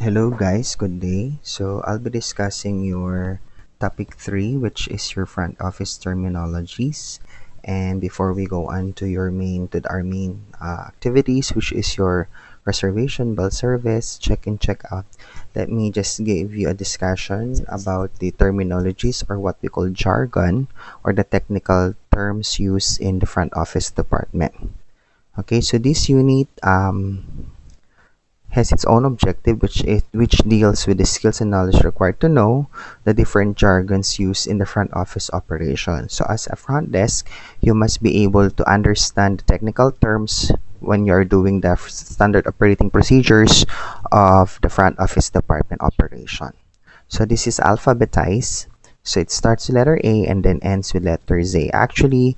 Hello guys, good day. So I'll be discussing your topic 3, which is your front office terminologies. And before we go on to our main activities, which is your reservation, bell service, check-in, check-out, let me just give you a discussion about the terminologies, or what we call jargon, or the technical terms used in the front office department. Okay, so this unit has its own objective, which deals with the skills and knowledge required to know the different jargons used in the front office operation. So as a front desk, you must be able to understand the technical terms when you're doing the standard operating procedures of the front office department operation. So this is alphabetized. So it starts with letter A and then ends with letter Z. Actually,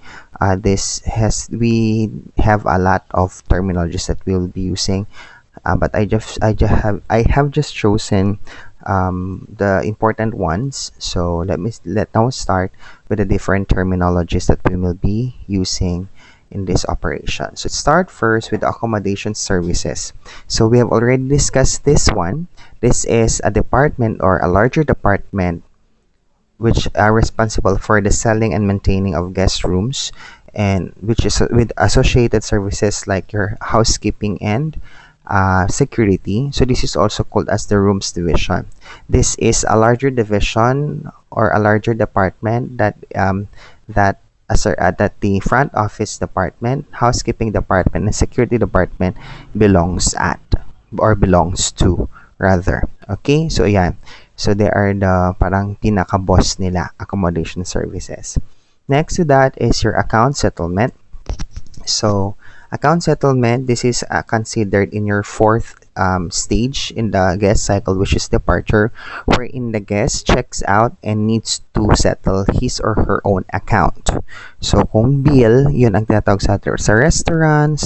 we have a lot of terminologies that we'll be using, but I have just chosen the important ones. So let now start with the different terminologies that we will be using in this operation. So start first with accommodation services. So we have already discussed this one. This is a department or a larger department which are responsible for the selling and maintaining of guest rooms, and which is with associated services like your housekeeping and security. So this is also called as the rooms division. This is a larger division or a larger department that the front office department, housekeeping department, and security department belongs at, or belongs to rather. Okay, so yeah. So they are the parang pinaka-boss nila, accommodation services. Next to that is your account settlement. So account settlement, this is considered in your fourth stage in the guest cycle, which is departure, wherein the guest checks out and needs to settle his or her own account. So kung bill, yun ang tinatawag sa restaurant,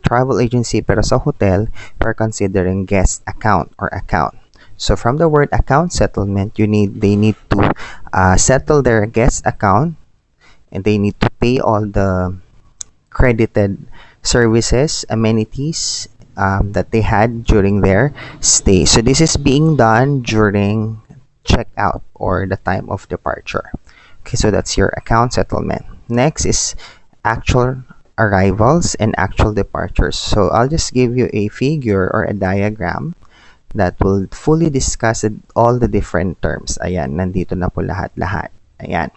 travel agency, pero sa hotel, we're considering guest account or account. So from the word account settlement, they need to settle their guest account, and they need to pay all the credited services, amenities that they had during their stay. So this is being done during checkout or the time of departure. Okay, so that's your account settlement. Next is actual arrivals and actual departures. So I'll just give you a figure or a diagram that will fully discuss all the different terms. Ayan, nandito na po lahat-lahat. Ayan.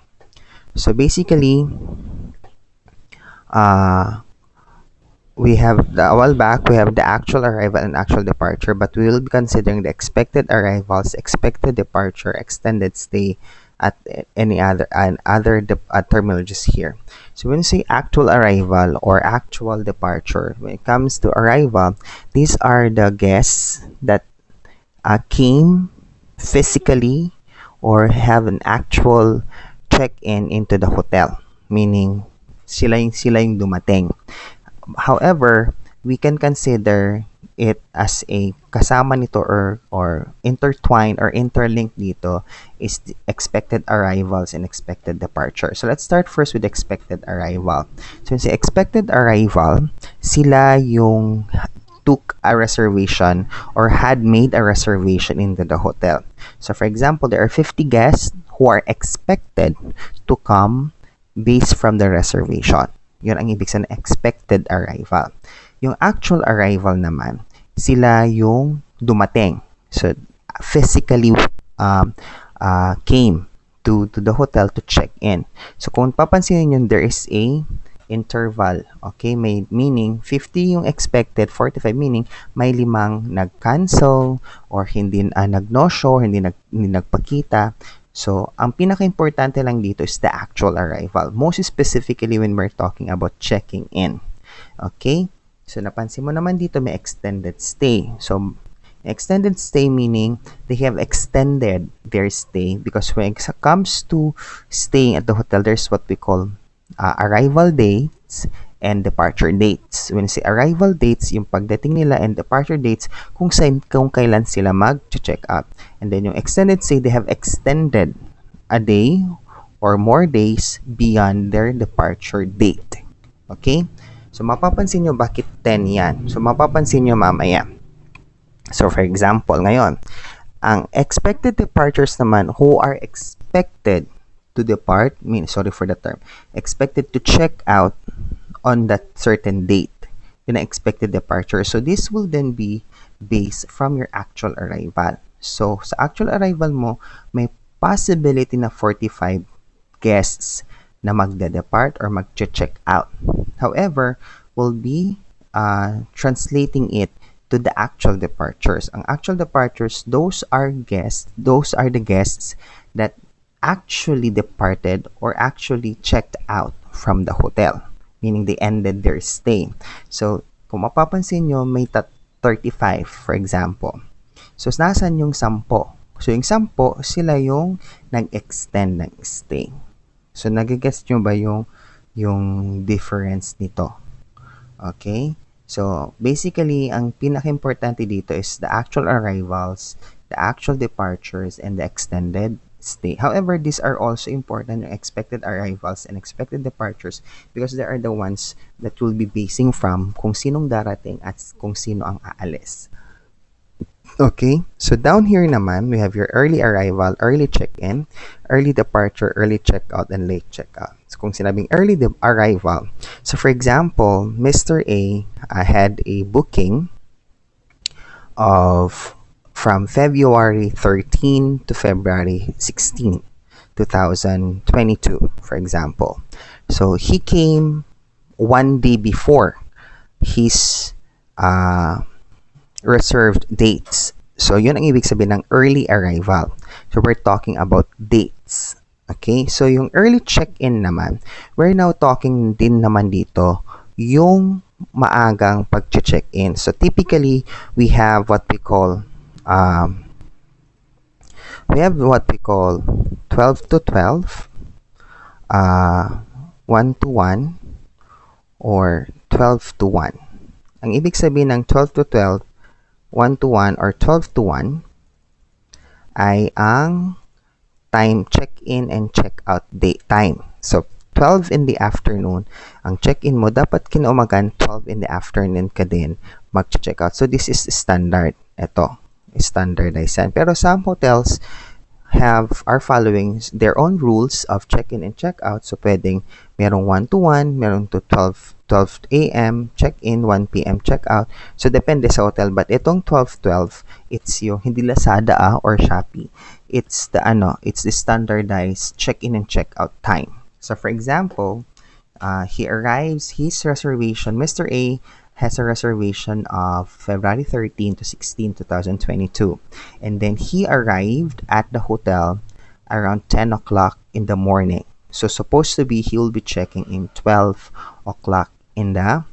So basically, we have a while back, we have the actual arrival and actual departure, but we will be considering the expected arrivals, expected departure, extended stay, at any other terminologies here. So when you say actual arrival or actual departure, when it comes to arrival, these are the guests that came physically or have an actual check-in into the hotel, meaning sila yung dumating. However, we can consider it as a kasama nito or intertwined or interlinked dito is the expected arrivals and expected departure. So let's start first with expected arrival. So when say expected arrival, sila yung took a reservation or had made a reservation into the hotel. So for example, there are 50 guests who are expected to come based from the reservation. Yun ang ibig sabihin expected arrival. Yung actual arrival naman, sila yung dumating. So physically came to the hotel to check in. So kung papansinin nyo, there is a interval. Okay, meaning 50 yung expected, 45 meaning may 5 nag-cancel or hindi nag-no-show, hindi nagpakita. So, ang pinaka-importante lang dito is the actual arrival. Most specifically when we're talking about checking in. Okay? So, napansin mo naman dito may extended stay. So, extended stay meaning they have extended their stay, because when it comes to staying at the hotel, there's what we call arrival dates and departure dates. When say arrival dates, yung pagdating nila, and departure dates, kung kailan sila mag-check out. And then yung extended stay, they have extended a day or more days beyond their departure date. Okay? So mapapansin nyo bakit 10 yan. So mapapansin nyo mamaya. So for example, ngayon, ang expected departures naman who are expected to depart, sorry for the term, expected to check out on that certain date, yun ang expected departure. So this will then be based from your actual arrival. So sa actual arrival mo, may possibility na 45 guests na magde-depart or mag-check out. However, we'll be translating it to the actual departures. Ang actual departures, those are the guests that actually departed or actually checked out from the hotel, meaning they ended their stay. So, kung mapapansin nyo, may 35, for example. So, nasan yung 10? So, yung 10, sila yung nag-extend ng stay. So, nagigets nyo ba yung difference nito? Okay? So, basically, ang pinaka-importante dito is the actual arrivals, the actual departures, and the extended stay. However, these are also important, yung expected arrivals and expected departures, because they are the ones that will be basing from kung sinong darating at kung sino ang aalis. Okay, so down here naman, we have your early arrival, early check-in, early departure, early check-out, and late check-out. So kung sinabing early arrival, so for example, Mr. A had a booking of from February 13 to February 16, 2022, for example. So he came one day before his reserved dates. So, yun ang ibig sabihin ng early arrival. So, we're talking about dates. Okay? So, yung early check-in naman, we're now talking din naman dito yung maagang pag-check-in. So, typically, we have what we call 12 to 12, 1 to 1, or 12 to 1. Ang ibig sabihin ng 12 to 12, 1 to 1 or 12 to 1 ay ang time check-in and check-out date time. So, 12 in the afternoon, ang check-in mo, dapat kinaumagan, 12 in the afternoon ka din mag-check out. So, this is standard. Ito, standardized yan. Pero some hotels are following their own rules of check-in and check-out. So, pwedeng merong 1 to 1, merong to 12 a.m. check-in, 1 p.m. check-out. So, depende sa hotel. But itong 12-12, it's yung hindi Lazada or Shopee. It's the standardized check-in and check-out time. So, for example, he arrives, Mr. A has a reservation of February 13 to 16, 2022. And then he arrived at the hotel around 10 o'clock in the morning. So, supposed to be, he will be checking in 12 o'clock in the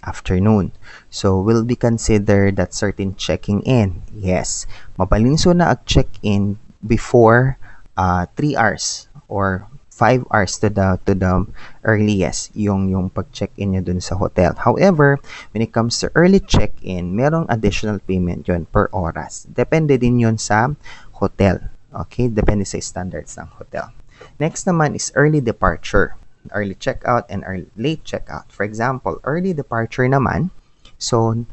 afternoon. So, will be considered that certain checking in. Yes. Mabalinso na ag-check-in before 3 hours or 5 hours to the earliest yung pag-check-in nyo dun sa hotel. However, when it comes to early check-in, merong additional payment yon per oras. Depende din yon sa hotel. Okay? Depende sa standards ng hotel. Next naman is early departure. Early check-out and late check-out. For example, early departure naman, so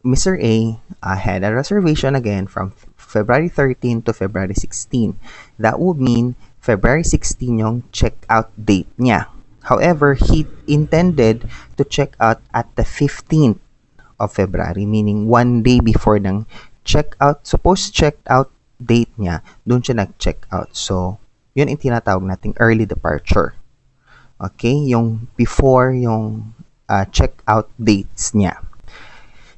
Mr. A had a reservation again from February 13 to February 16. That would mean February 16 yung check-out date niya. However, he intended to check out at the 15th of February, meaning one day before ng check-out, supposed check-out date niya, doon siya nag-check out. So, yun yung tinatawag nating early departure. Okay? Yung before yung check-out dates niya.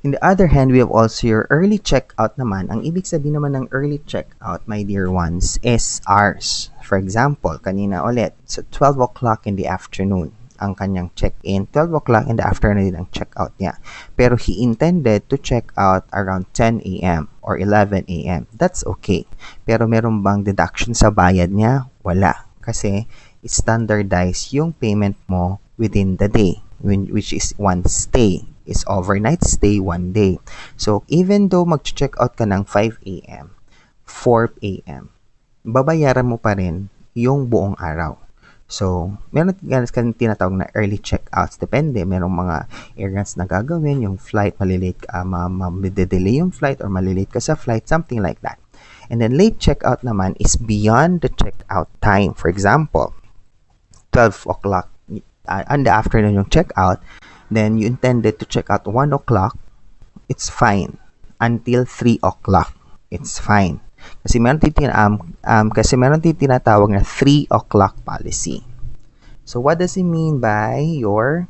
On the other hand, we have also your early check-out naman. Ang ibig sabihin naman ng early check-out, my dear ones, is hours. For example, kanina ulit, so 12 o'clock in the afternoon ang kanyang check-in. 12 o'clock in the afternoon din ang check-out niya. Pero he intended to check out around 10 a.m. or 11 a.m. That's okay. Pero meron bang deduction sa bayad niya? Wala. Kasi standardized yung payment mo within the day, which is one stay. Is overnight stay, 1 day. So, even though mag-check out ka ng 5 a.m., 4 a.m., babayaran mo pa rin yung buong araw. So, meron kang tinatawag na early checkouts. Depende. Merong mga errands na gagawin. Yung flight, malilate ka, delay yung flight or malilate ka sa flight, something like that. And then, late checkout naman is beyond the checkout time. For example, 12 o'clock in the afternoon yung checkout, then you intended to check out 1 o'clock, it's fine. Until 3 o'clock, it's fine. Kasi meron tinatawag na 3 o'clock policy. So, what does it mean by your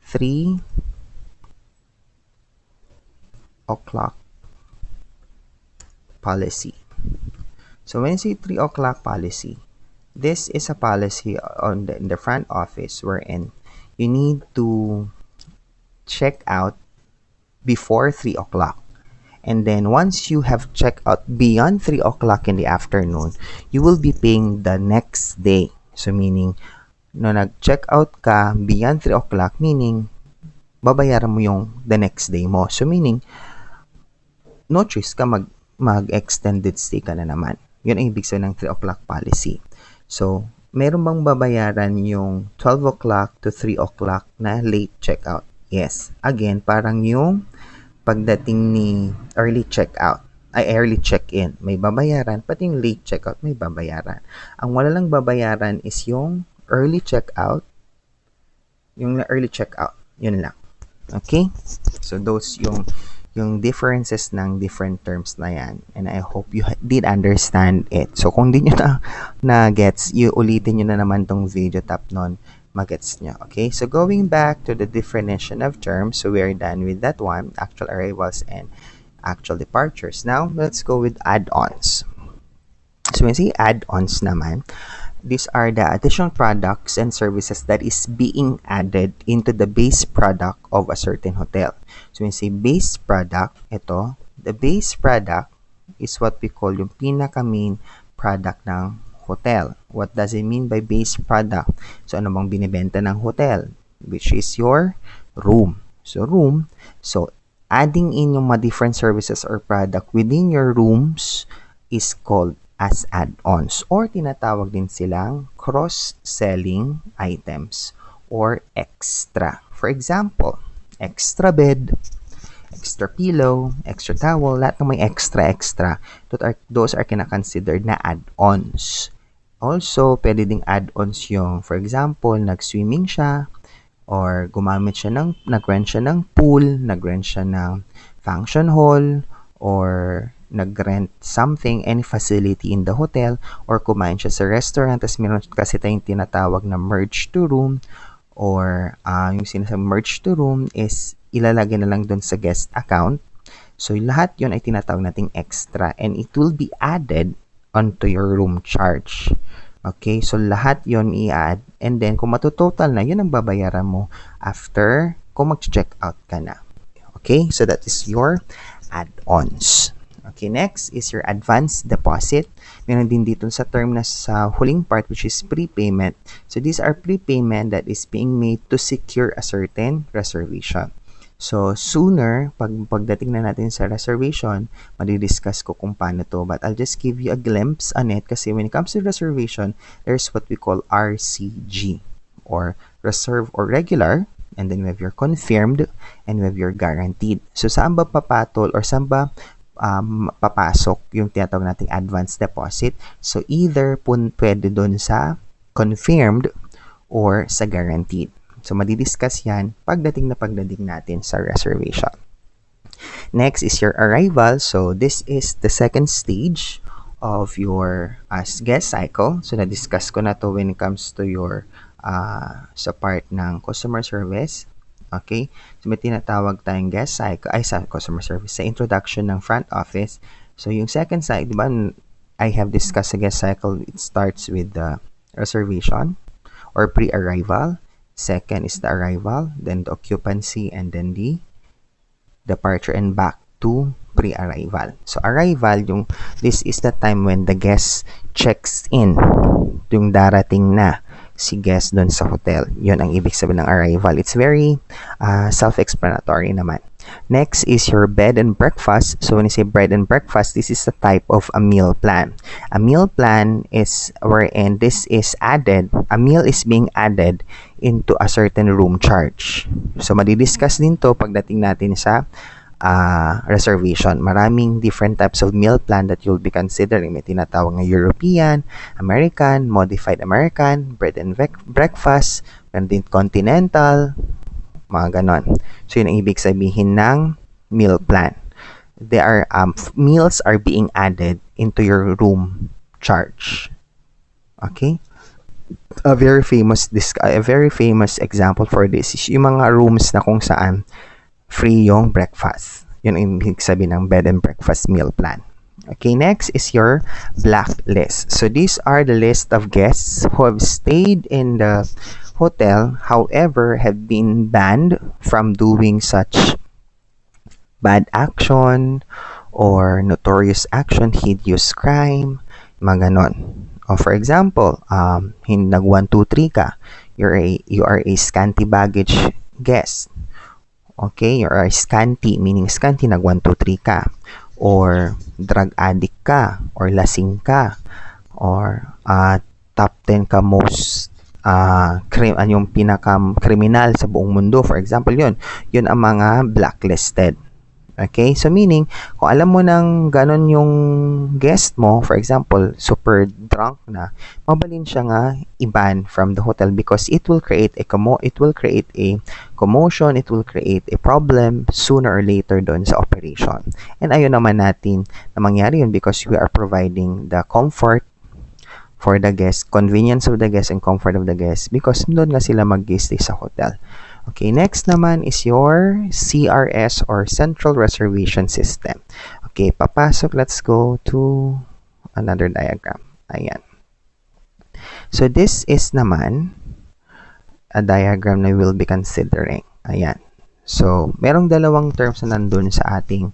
3 o'clock policy? So, when you say 3 o'clock policy, this is a policy in the front office wherein you need to check out before 3 o'clock. And then once you have checked out beyond 3 o'clock in the afternoon, you will be paying the next day. So meaning, no nag-check out ka beyond 3 o'clock, meaning, babayaran mo yung the next day mo. So meaning, no choice ka mag-extended stay ka na naman. Yun ang ibig sabihin ng 3 o'clock policy. So, meron bang babayaran yung 12 o'clock to 3 o'clock na late checkout? Yes. Again, parang yung pagdating ni early check-in, may babayaran, pati yung late checkout, may babayaran. Ang wala lang babayaran is yung early checkout, yun lang. Okay? So, those yung differences ng different terms na yan. And I hope you did understand it. So, kung di nyo na gets, ulitin nyo na naman tong video, tap nun, magets nyo. Okay, so going back to the definition of terms, so we are done with that one, actual arrivals and actual departures. Now, let's go with add-ons. So when you say add-ons naman, these are the additional products and services that is being added into the base product of a certain hotel. So when you say base product, the base product is what we call yung pinaka-main product ng hotel. What does it mean by base product? So, ano bang binibenta ng hotel? Which is your room. So, adding in yung mga different services or product within your rooms is called as add-ons or tinatawag din silang cross-selling items or extra. For example, extra bed, extra pillow, extra towel, lahat ng may extra. Those are kina-considered na add-ons. Also, pwede ding add-ons yung, for example, nag-swimming siya, or nag-rent siya ng pool, nag-rent siya ng function hall, or nag-rent something, any facility in the hotel, or kumain siya sa restaurant, tapos meron kasi tayong tinatawag na merge to room, or yung sinasabing merge to room is ilalagay na lang doon sa guest account. So, lahat yon ay tinatawag nating extra, and it will be added onto your room charge. Okay, so lahat yon i-add, and then kung matutotal na, yun ang babayaran mo after kung mag-check out ka na. Okay, so that is your add-ons. Okay, next is your advance deposit. Meron din dito sa term na sa huling part, which is prepayment. So these are prepayment that is being made to secure a certain reservation. So, sooner, pagdating na natin sa reservation, madidiscuss ko kung paano to. But I'll just give you a glimpse on it kasi when it comes to reservation, there's what we call RCG or reserve or regular. And then we have your confirmed and we have your guaranteed. So, saan ba papatol or saan ba papasok yung tinatawag nating advance deposit? So, either pwede dun sa confirmed or sa guaranteed. So, madidiscuss yan pagdating natin sa reservation. Next is your arrival. So, this is the second stage of your guest cycle. So, na-discuss ko na to when it comes to your sa part ng customer service. Okay? So, may tinatawag tayong guest cycle, sa customer service, sa introduction ng front office. So, yung second cycle, di ba, I have discussed sa guest cycle, it starts with the reservation or pre-arrival. Second is the arrival, then the occupancy, and then the departure and back to pre-arrival. So, arrival, this is the time when the guest checks in. Yung darating na si guest doon sa hotel. Yun ang ibig sabihin ng arrival. It's very self-explanatory naman. Next is your bed and breakfast. So when you say bed and breakfast, this is a type of a meal plan. A meal plan is wherein this is added, a meal is being added into a certain room charge. So madidiscuss din to pagdating natin sa reservation. Maraming different types of meal plan that you'll be considering. May tinatawag na European, American, Modified American, bread and breakfast, and din continental, mga ganon. So, yun ang ibig sabihin ng meal plan. They are, meals are being added into your room charge. Okay? A very famous example for this is yung mga rooms na kung saan free yung breakfast. Yun ang ibig sabihin ng bed and breakfast meal plan. Okay, next is your blacklist. So these are the list of guests who have stayed in the hotel, however, have been banned from doing such bad action or notorious action, hideous crime, mga ganon. O for example, nag 1, 2, 3 ka, you are a scanty baggage guest. Okay, you are scanty, meaning scanty, nag 1, 2, 3 ka. Or drug addict ka, or lasing ka, or top 10 ka most yung pinaka-kriminal sa buong mundo. For example, yun ang mga blacklisted. Okay? So, meaning, kung alam mo nang ganon yung guest mo, for example, super drunk na, mabalin siya nga i-ban from the hotel because it will create a commotion, it will create a problem sooner or later doon sa operation. And ayun naman natin na mangyari yun because we are providing the comfort for the guest, convenience of the guest and comfort of the guest because doon nga sila mag-stay sa hotel. Okay, next naman is your CRS or Central Reservation System. Okay, papasok. Let's go to another diagram. Ayan. So this is naman a diagram na we'll be considering. Ayan. So, merong dalawang terms na nandun sa ating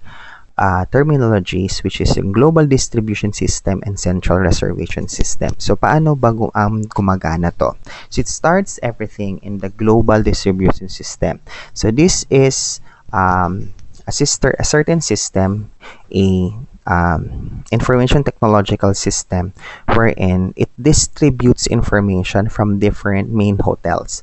terminologies, which is yung global distribution system and central reservation system. So, paano ba gumagana to? So, it starts everything in the global distribution system. So, this is a certain system, information technological system wherein it distributes information from different main hotels.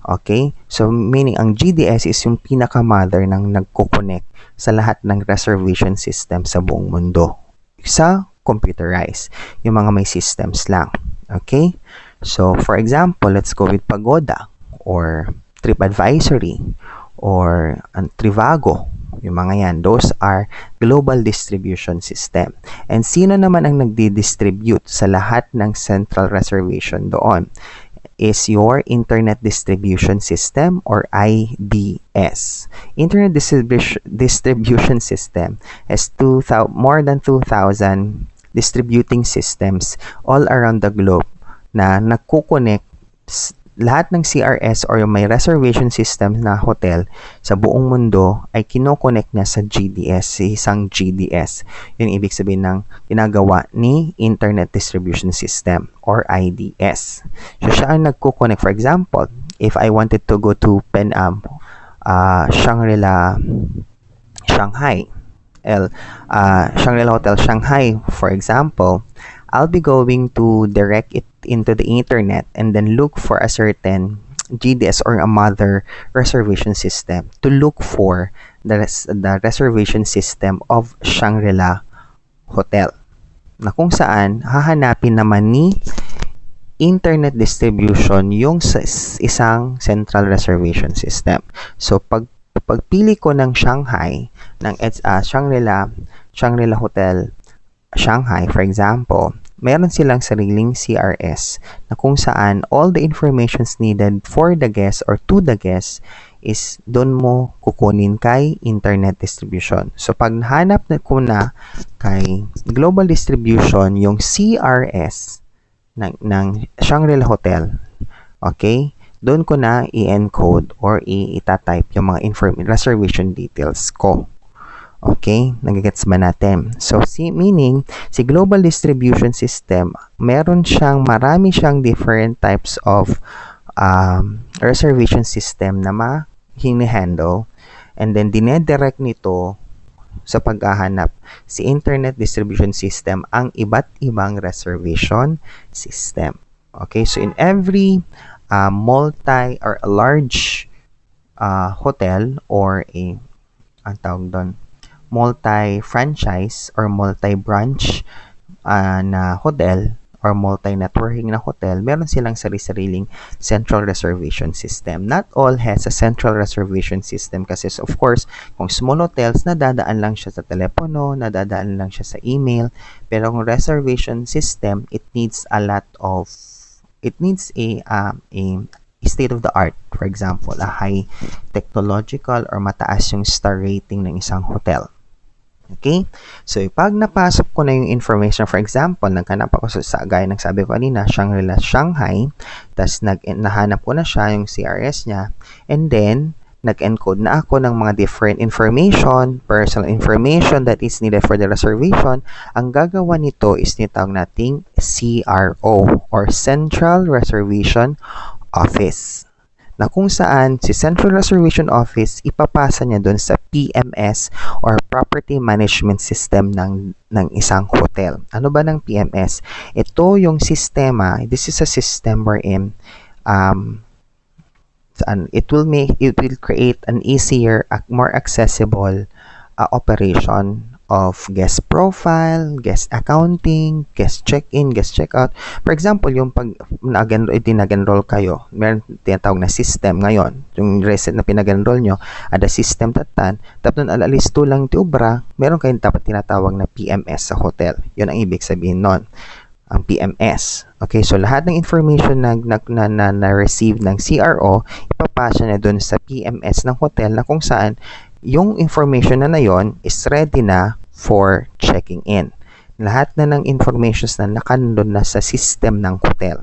Okay? So, meaning, ang GDS is yung pinaka-mother ng nagko-connect sa lahat ng reservation system sa buong mundo. Sa computerized. Yung mga may systems lang. Okay? So, for example, let's go with Pagoda or TripAdvisory or Trivago. Yung mga yan. Those are global distribution system. And sino naman ang nagdi-distribute sa lahat ng central reservation doon? Is your Internet Distribution System or IDS. Internet Distribution System has more than 2,000 distributing systems all around the globe na nagkukonect lahat ng CRS or yung may reservation system na hotel sa buong mundo ay kinokonect niya sa GDS, sa isang GDS. Yung ibig sabihin ng ginagawa ni Internet Distribution System or IDS. So, siya ang nagkukonect. For example, if I wanted to go to Shangri-La, Shanghai, Shangri-La Hotel Shanghai, for example, I'll be going to direct it into the internet and then look for a certain GDS or a mother reservation system to look for the reservation system of Shangri-La Hotel. Na kung saan, hahanapin naman ni internet distribution yung isang central reservation system. So, pagpili ko ng Shanghai, ng Shangri-La Hotel Shanghai, for example, meron silang sariling CRS na kung saan all the informations needed for the guest or to the guest is doon mo kukunin kay internet distribution. So, pag nahanap ko na kay global distribution yung CRS ng Shangri-La Hotel, okay, doon ko na i-encode or i-type yung mga reservation details ko. Okay? Nagigets ba natin? So, meaning, si Global Distribution System, marami siyang different types of reservation system na ma-handle. and then dinedirect nito sa paghahanap si Internet Distribution System ang iba't ibang reservation system. Okay, so in every multi or a large hotel or ang tawag doon, multi-franchise or multi-branch na hotel or multi-networking na hotel, meron silang sari-sariling central reservation system. Not all has a central reservation system kasi of course, kung small hotels, nadadaan lang siya sa telepono, nadadaan lang siya sa email, pero kung reservation system, it needs a state of the art. For example, a high technological or mataas yung star rating ng isang hotel. Okay? So, pag napasok ko na yung information, for example, naghanap ako sa gaya ng sabi ko kanina, Shangri-La Shanghai, tas nahanap ko na siya, yung CRS niya, and then, nag-encode na ako ng mga different information, personal information that is needed for the reservation. Ang gagawa nito is nitawag nating CRO or Central Reservation Office, na kung saan si Central Reservation Office ipapasa niya doon sa PMS or Property Management System ng isang hotel. Ano ba ng PMS? Ito yung sistema, this is a system wherein it will create an easier, more accessible operation of guest profile, guest accounting, guest check-in, guest check-out. For example, yung pag nag-enroll kayo, meron tinatawag na system ngayon. Yung reset na pinag-enroll nyo, ada system tatan, tapos nun alalis to lang ti ubra, meron kayong dapat tinatawag na PMS sa hotel. Yun ang ibig sabihin nun, ang PMS. Okay, so lahat ng information na receive ng CRO, ipapasa na dun sa PMS ng hotel na kung saan yung information na yon is ready na for checking in. Lahat na ng informations na nakandun na sa system ng hotel.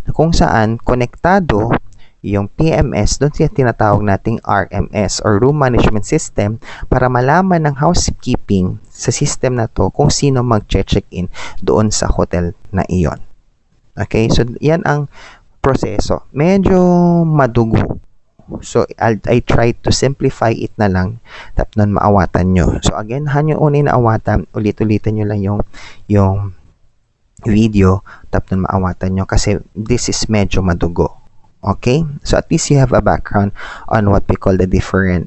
Na kung saan konektado yung PMS, doon siya tinatawag nating RMS or Room Management System para malaman ng housekeeping sa system na to kung sino mag-check-in doon sa hotel na iyon. Okay, so yan ang proseso. Medyo madugo. So, I try to simplify it na lang tapos nun maawatan nyo. So, again, hanyo unin na awatan, ulit-ulitin nyo lang yung video tapos nun maawatan nyo kasi this is medyo madugo. Okay? So, at least you have a background on what we call the different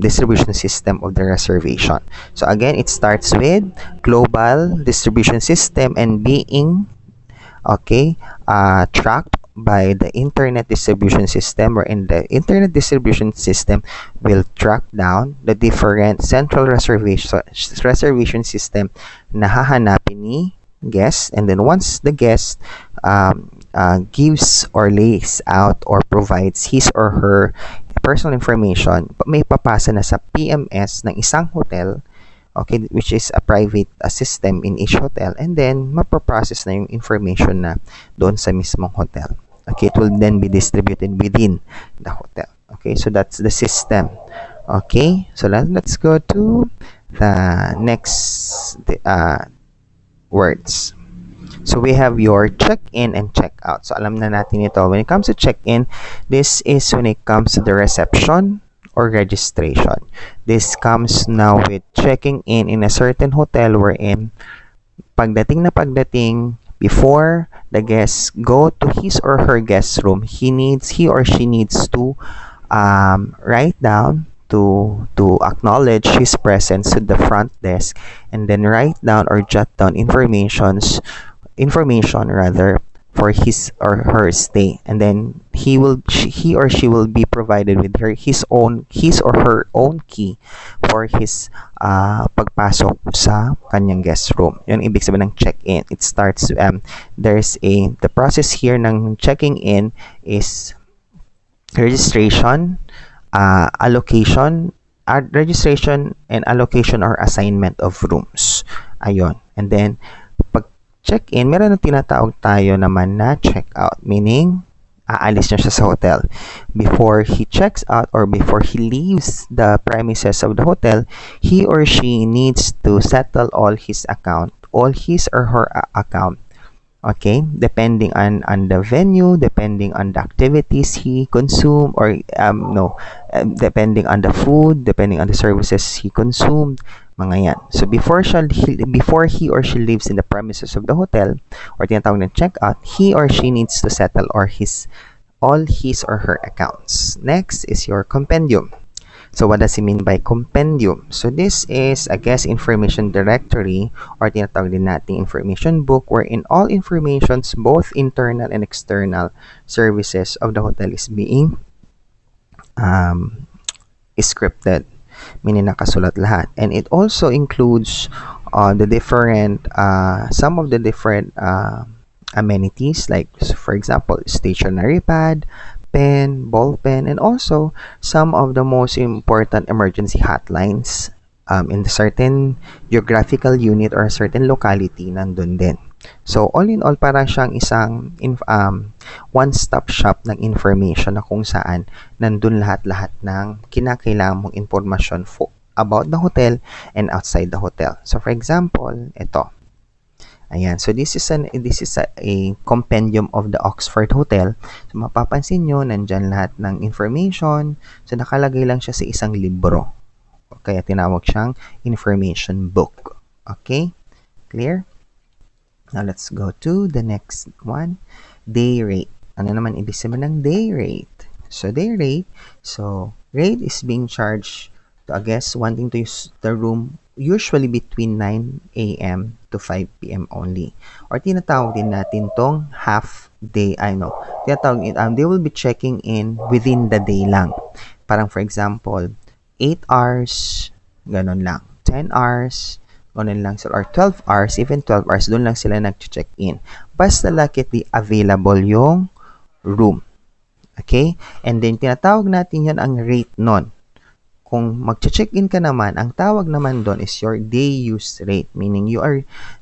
distribution system of the reservation. So, again, it starts with global distribution system and being tracked by the Internet Distribution System, wherein the Internet Distribution System will track down the different central reservation system na hahanapin ni guest, and then once the guest gives or lays out or provides his or her personal information, may papasa na sa PMS ng isang hotel, okay, which is a private system in each hotel, and then mapaprocess na yung information na doon sa mismong hotel. Okay, it will then be distributed within the hotel. Okay, so that's the system. Okay, so let's go to the next words. So we have your check-in and check-out. So alam na natin ito. When it comes to check-in, this is when it comes to the reception or registration. This comes now with checking in a certain hotel wherein pagdating, before the guest go to his or her guest room, he or she needs to write down to acknowledge his presence at the front desk, and then write down or jot down information for his or her stay, and then he or she will be provided with his or her own key for his pagpasok sa kanyang guest room. Yun ibig sabihin ng check-in. It starts the process here ng checking in is registration and allocation or assignment of rooms. Ayun. And then check-in, meron na tinatawag tayo naman na check-out, meaning aalis na siya sa hotel. Before he checks out or before he leaves the premises of the hotel, he or she needs to settle all his or her account Okay, depending on the venue, depending on the activities he consumed, or no, depending on the food, depending on the services he consumed, mga yan. So before he or she leaves in the premises of the hotel, or tinatawag na check out, he or she needs to settle all his or her accounts. Next is your compendium. So what does it mean by compendium? So this is a guest information directory, or tinatawag din nating information book, wherein all informations, both internal and external services of the hotel is being um, scripted, meaning nakasulat lahat. And it also includes some of the different amenities, like for example, stationery pad, pen, ball pen, and also some of the most important emergency hotlines in the certain geographical unit or certain locality, nandun din. So all in all, para siyang isang one-stop shop ng information na kung saan nandun lahat-lahat ng kinakailangan mong impormasyon about the hotel and outside the hotel. So for example, ito. Ayan. So this is a compendium of the Oxford Hotel. So mapapansin nyo, nandyan lahat ng information. So nakalagay lang siya sa isang libro. Kaya tinawag siyang information book. Okay? Clear? Now let's go to the next one. Day rate. Ano naman ibig sabihin ng day rate? So day rate, rate is being charged to a guest wanting to use the room usually between 9 a.m. to 5 p.m. only. Or tinatawag din natin tong half day, they will be checking in within the day lang. Parang for example, 8 hours, ganun lang. 10 hours, ganun lang sila. Or 12 hours, even 12 hours, doon lang sila nag-check in. Basta lakit available yung room. Okay? And then, tinatawag natin yan ang rate nun. Kung mag-check-in ka naman, ang tawag naman doon is your day use rate. Meaning,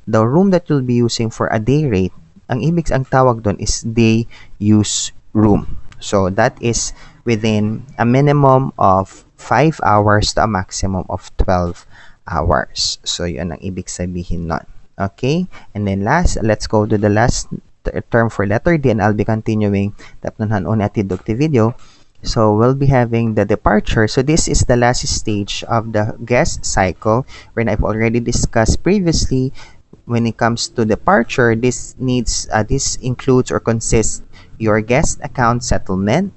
the room that you'll be using for a day rate, ang tawag doon is day use room. So, that is within a minimum of 5 hours to a maximum of 12 hours. So, yun ang ibig sabihin nun. Okay? And then let's go to the last term for letter D, and I'll be continuing tapnon on at the video. So we'll be having the departure. So this is the last stage of the guest cycle, when I've already discussed previously. When it comes to departure, this includes or consists your guest account settlement,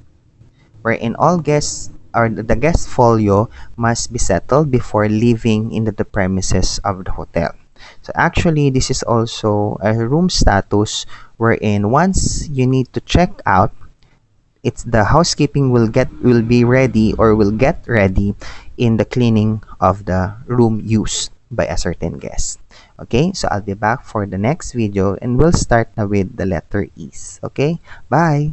wherein all guests or the guest folio must be settled before leaving into the premises of the hotel. So actually, this is also a room status, wherein once you need to check out, it's the housekeeping will be ready or will get ready in the cleaning of the room used by a certain guest. Okay, so I'll be back for the next video, and we'll start now with the letter E's. Okay, bye.